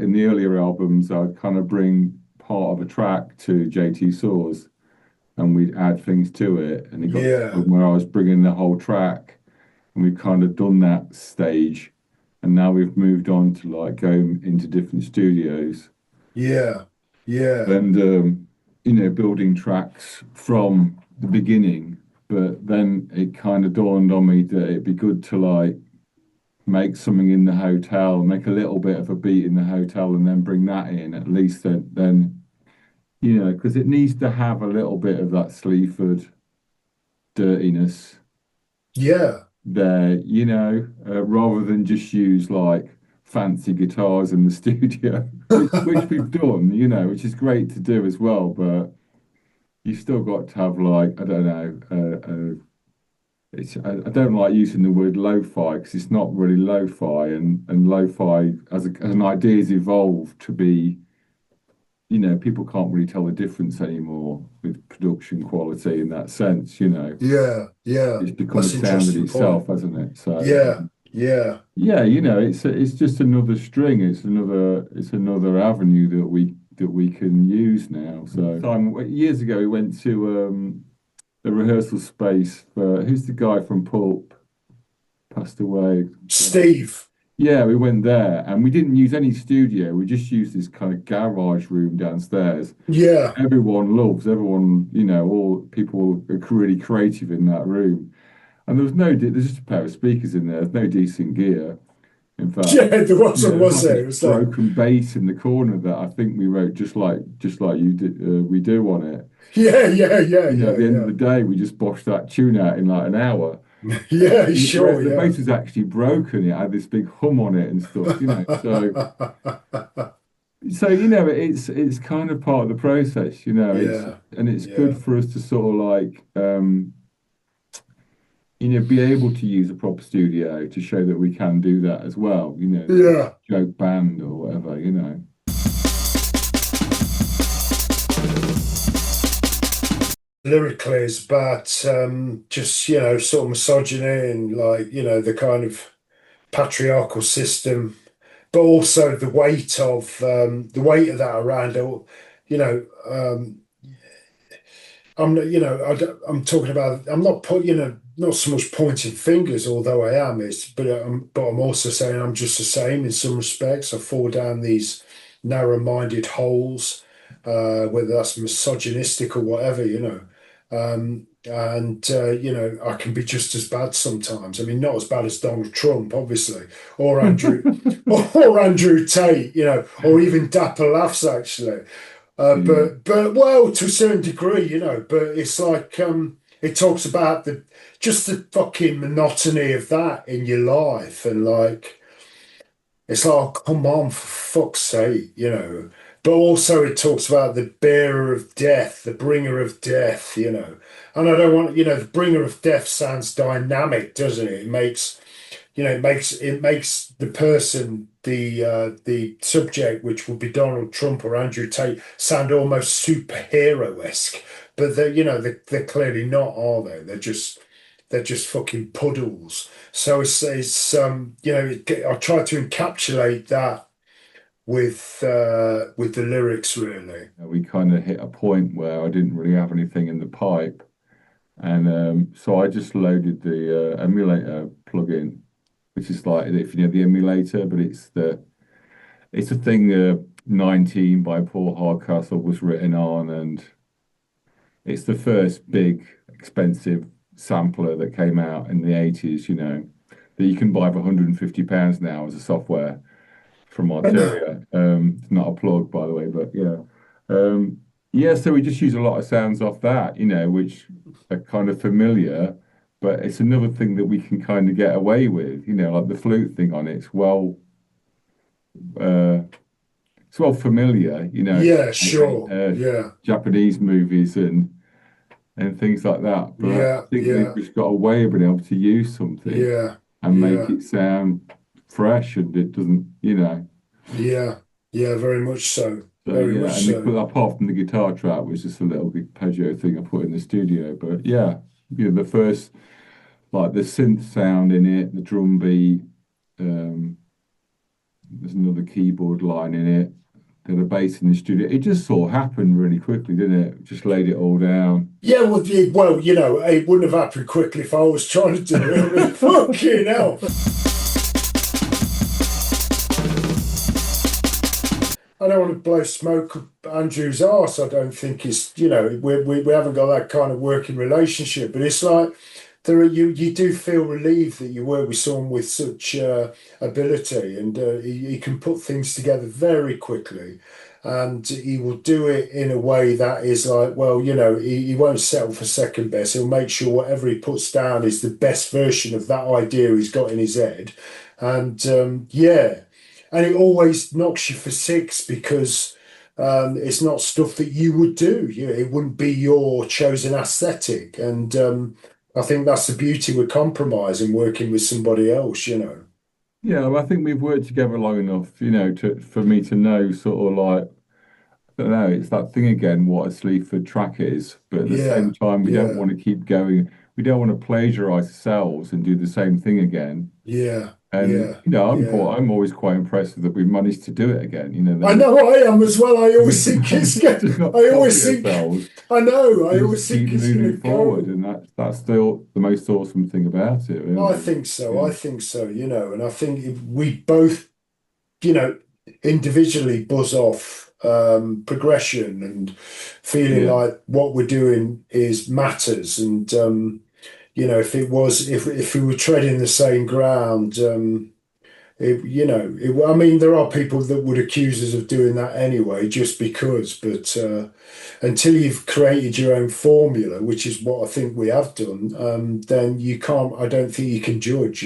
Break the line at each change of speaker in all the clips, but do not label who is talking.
In the earlier albums, I'd kind of bring part of a track to JT Soars and we'd add things to it. And it got to the
Yeah,
point where I was bringing the whole track, and we've kind of done that stage. And now we've moved on to like going into different studios
yeah, yeah,
and, building tracks from the beginning. But then it kind of dawned on me that it'd be good to like make something in the hotel, make a little bit of a beat in the hotel, and then bring that in at least. Then because it needs to have a little bit of that Sleaford dirtiness
yeah.
there, rather than just use like fancy guitars in the studio, which we've done, which is great to do as well. But you've still got to have like, I don't know, I don't like using the word lo-fi because it's not really lo-fi, and lo-fi as an idea has evolved to be, people can't really tell the difference anymore with production quality in that sense.
Yeah, yeah.
It's become a
That's an
sound in
interesting
itself,
point.
hasn't it? So
Yeah, yeah,
yeah, it's just another string. It's another avenue that we can use now. So years ago, we went to the rehearsal space for who's the guy from Pulp passed away.
Steve.
Yeah, we went there and we didn't use any studio. We just used this kind of garage room downstairs.
Yeah,
Everyone, all people are really creative in that room. And there's just a pair of speakers in there. There's no decent gear. In fact,
yeah. There wasn't,
there's
was
like
there?
this
It was like,
broken bass in the corner that I think we wrote just like you did, we do on it.
yeah, yeah, yeah,
At
yeah,
the end of
yeah,
the day, we just boshed that tune out in like an hour.
yeah.
Whereas
Sure,
the
yeah,
bass was actually broken. It had this big hum on it and stuff. So it's kind of part of the process.
yeah,
It's good
yeah,
for us to sort of like be able to use a proper studio to show that we can do that as well. It's not
yeah.
a joke band or whatever.
Lyrically, it's about just sort of misogyny and like the kind of patriarchal system, but also the weight of that around it. You know, I'm not- you know I don't, I'm talking about. I'm not put not so much pointing fingers, although I am. But I'm also saying I'm just the same in some respects. I fall down these narrow-minded holes, whether that's misogynistic or whatever. And I can be just as bad sometimes. I mean, not as bad as Donald Trump, obviously, or Andrew, or Andrew Tate, or even Dapper Laughs, actually.
Yeah.
But well, to a certain degree. But it's like it talks about the fucking monotony of that in your life, and like it's like, oh, come on, for fuck's sake. But also it talks about the bearer of death, the bringer of death. And I don't want, the bringer of death sounds dynamic, doesn't it? It makes the person, the subject, which would be Donald Trump or Andrew Tate, sound almost superhero-esque. But they're clearly not, are they? They're just fucking puddles. So I try to encapsulate that with the lyrics, really.
We kind of hit a point where I didn't really have anything in the pipe, and so I just loaded the emulator plugin, which is like if you know the emulator, but it's a thing 19 by Paul Hardcastle was written on, and it's the first big expensive sampler that came out in the 80s, that you can buy for £150 now as a software from Arteria. It's not a plug, by the way, but yeah. Yeah, so we just use a lot of sounds off that, which are kind of familiar, but it's another thing that we can kind of get away with, like the flute thing on uh, it's well familiar,
Yeah, sure.
uh,
Yeah,
Japanese movies and things like that. But I
yeah,
think we've
yeah,
just got a way of being able to use something
yeah,
and make
yeah,
it sound fresh, and it doesn't.
yeah. Yeah, very much so.
So
Very
yeah,
much
and
so.
apart from the guitar track, which is a little arpeggio thing I put in the studio, but yeah, the first like the synth sound in it, the drum beat, um, there's another keyboard line in it, then a bass in the studio. It just sort of happened really quickly, didn't it? Just laid it all down.
Yeah, well, it wouldn't have happened quickly if I was trying to do it. I mean, fucking hell. I don't want to blow smoke up Andrew's arse. I don't think it's, we haven't got that kind of working relationship, but it's like you do feel relieved that you work with someone with such ability, and he can put things together very quickly, and he will do it in a way that is like, well, he won't settle for second best. He'll make sure whatever he puts down is the best version of that idea he's got in his head, and yeah. And it always knocks you for six because it's not stuff that you would do. It wouldn't be your chosen aesthetic. And I think that's the beauty with compromise and working with somebody else.
Yeah, well, I think we've worked together long enough, to for me to know sort of like I don't know, it's that thing again, what a Sleaford track is, but at the same
Yeah,
time, we don't
yeah,
want to keep going. We don't want to plagiarize ourselves and do the same thing again.
yeah,
And
yeah,
I'm
yeah.
I'm always quite impressed that we've managed to do it again.
I
Then
know I am as well. I always
we
think it's go-
to not
I
copy
always think
ourselves,
I know. I
we
always
just
think
keep
it's gonna
moving forward,
go.
and that's still the most awesome thing about it,
I
really.
think so.
Yeah,
I think so. And I think if we both you know, individually buzz off progression and feeling
yeah,
like what we're doing is matters. And if we were treading the same ground, I mean, there are people that would accuse us of doing that anyway, just because. But until you've created your own formula, which is what I think we have done, then you can't. I don't think you can judge.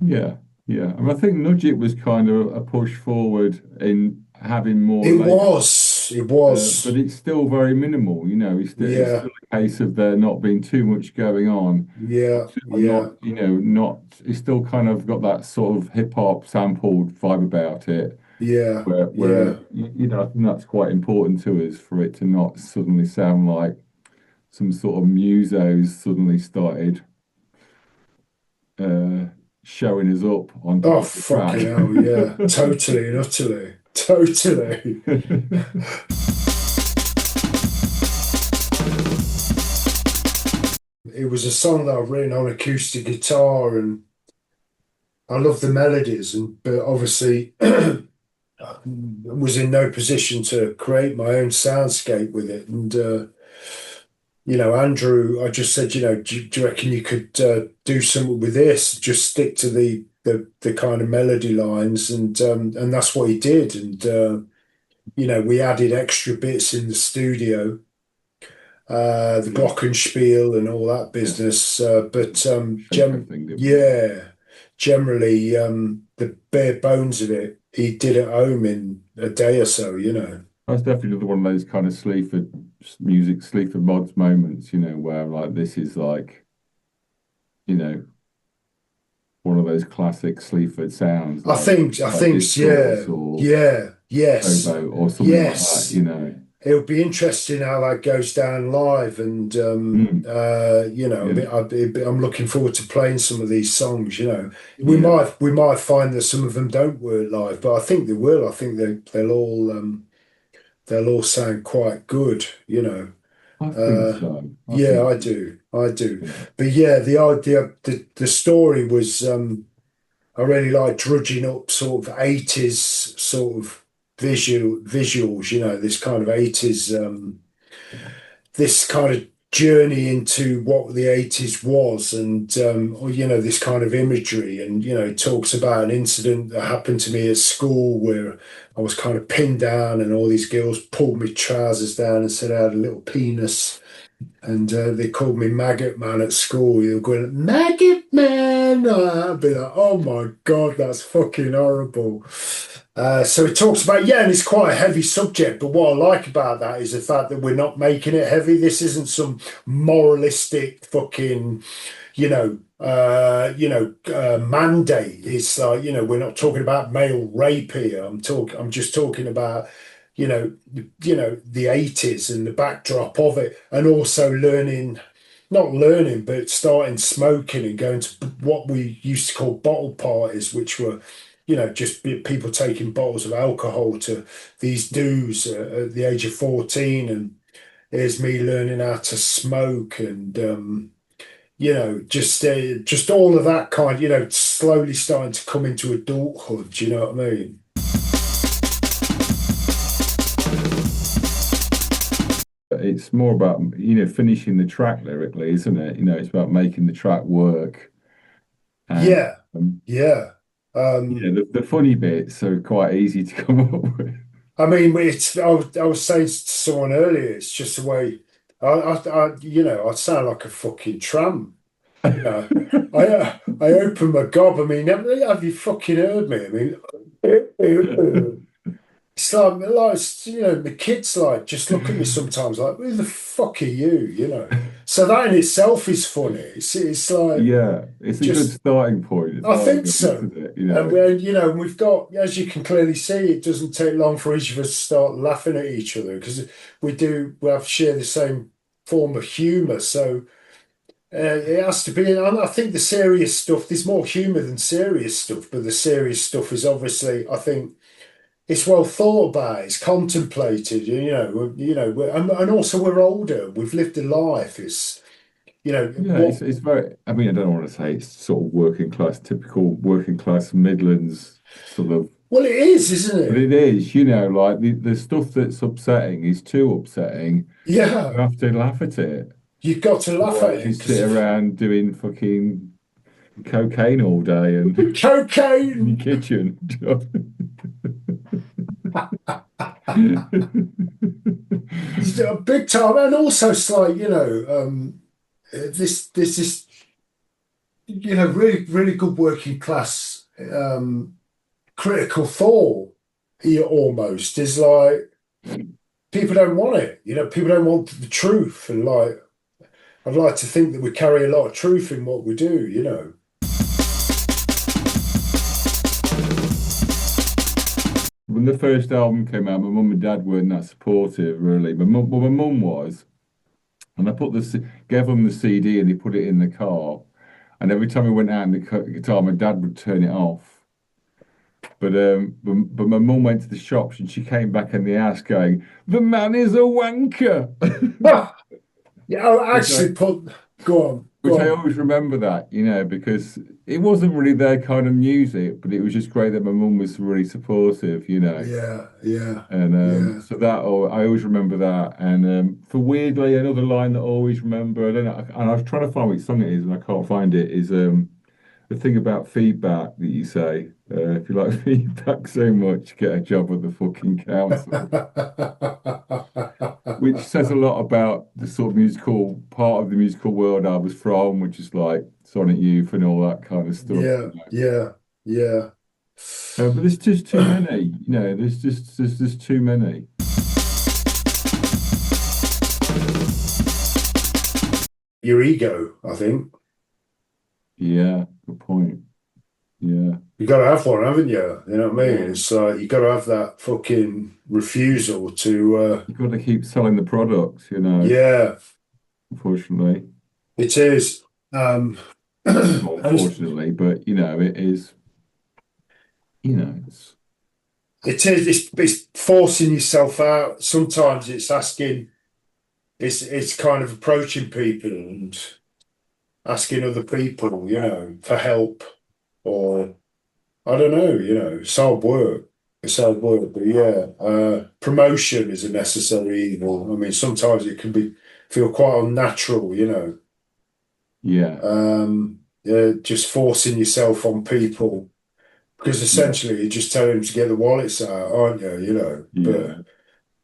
yeah, yeah. And I think Nudge It was kind of a push forward in having more
It
layers.
was. It
But
was.
it's still very minimal, it's
Yeah.
still a case of there not being too much going on.
Yeah,
I'm
yeah,
not, not it's still kind of got that sort of hip hop sampled vibe about it,
yeah,
where
yeah.
I think that's quite important to us for it to not suddenly sound like some sort of musos suddenly started uh showing us up on
Oh,
top of the
fucking hell, yeah.
track.
Totally and utterly. Totally. It was a song that I've written on acoustic guitar, and I love the melodies, but obviously was in no position to create my own soundscape with it. And Andrew, I just said, do you reckon you could do something with this? Just stick to the kind of melody lines, and that's what he did. And we added extra bits in the studio, the
Yeah,
glockenspiel and all that
yeah.
business. But
Shaped everything, didn't we?
yeah, generally the bare bones of it, he did at home in a day or so.
That's definitely another one of those kind of Sleaford Mods moments, where like this is like, you know, one of those classic Sleaford sounds, like
Yeah,
Discourse or
yeah, yes,
Oboe or something like
yes.
that.
It'll be interesting how that goes down live, and
Mm, yeah,
I'm looking forward to playing some of these songs.
yeah.
We might find that some of them don't work live, but I think they will. I think they'll all sound quite good.
I think
Uh,
so. I
yeah,
think
I
so.
do, I do.
Yeah,
But yeah, the idea, the story was. I really like drudging up sort of 80s sort of visuals, this kind of 80s, this kind of journey into what the 80s was, and this kind of imagery. And it talks about an incident that happened to me at school where I was kind of pinned down and all these girls pulled my trousers down and said I had a little penis, and they called me Maggot Man at school. They were going, Maggot Man. I'd be like, oh my God, that's fucking horrible. So it talks about, yeah, and it's quite a heavy subject. But what I like about that is the fact that we're not making it heavy. This isn't some moralistic fucking, mandate. It's like, we're not talking about male rape here. I'm just talking about, the 80s and the backdrop of it, and also not learning, but starting smoking and going to what we used to call bottle parties, which were, just people taking bottles of alcohol to these dudes at the age of 14. And here's me learning how to smoke and, just all of that kind, slowly starting to come into adulthood. Do you know what I mean?
It's more about, finishing the track lyrically, isn't it? It's about making the track work. And
Yeah, yeah.
the funny bits are quite easy to come up with.
I mean, I was saying to someone earlier, it's just the way I sound like a fucking tramp. You know, I open my gob. I mean, have you fucking heard me? I mean, it's like, the kids like just look at me sometimes like, who the fuck are you? So that in itself is funny. It's like
Yeah, it's a good
just,
starting point.
I think so.
Isn't it?
And we've got, as you can clearly see, it doesn't take long for each of us to start laughing at each other because we have share the same form of humour. So it has to be. And I think the serious stuff, there's more humour than serious stuff, but the serious stuff is obviously, I think, it's well thought about, it's contemplated. And also we're older, we've lived a life. It's
Yeah,
what.
it's very. I mean, I don't want to say it's sort of working class, typical working class Midlands sort of,
Well, it is, isn't
but
it?
it is, like the stuff that's upsetting is too upsetting. You
Yeah,
have to laugh at it.
you've got to laugh at
Otherwise, you
it because
sit
if
around doing fucking cocaine all day and in your
cocaine.
kitchen.
Big time, and also it's like this is really really good working class critical thought here almost is like people don't want it. People don't want the truth, and like I'd like to think that we carry a lot of truth in what we do.
When the first album came out, my mum and dad weren't that supportive, really. My mum was, and I gave them the CD and they put it in the car. And every time we went out in the guitar, my dad would turn it off. But my mum went to the shops and she came back in the house going, "The man is a wanker,"
Yeah, I
which I
actually put. Go on,
which
go
I
on.
always remember that, because it wasn't really their kind of music, but it was just great that my mum was really supportive.
Yeah, yeah,
And
yeah.
so I always remember that. And for weirdly, another line that I always remember, I don't know, and I was trying to find which song it is, and I can't find it, is the thing about feedback that you say. If you like feedback so much, get a job at the fucking council. Which says a lot about the sort of musical part of the musical world I was from, which is like Sonic Youth and all that kind of stuff.
Yeah, yeah, yeah.
But there's just too many, there's too many.
Your ego, I think.
Yeah, good point. Yeah,
You got to have one, haven't you? You know what I mean?
yeah.
It's you got to have that fucking refusal to.
You've got to keep selling the products,
Yeah,
unfortunately.
it is.
Well,
And
unfortunately, but it is, it's
it is. It's forcing yourself out. Sometimes it's asking. It's kind of approaching people and asking other people, for help, or I don't know. It's hard work. It's hard work, but yeah, promotion is a necessary evil. I mean, sometimes it can feel quite unnatural.
yeah,
Just forcing yourself on people because
yeah,
essentially you're just telling them to get the wallets out, aren't you?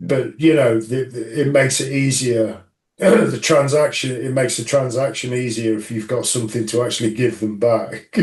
But
yeah, yeah.
it makes it easier. It makes the transaction easier if you've got something to actually give them back.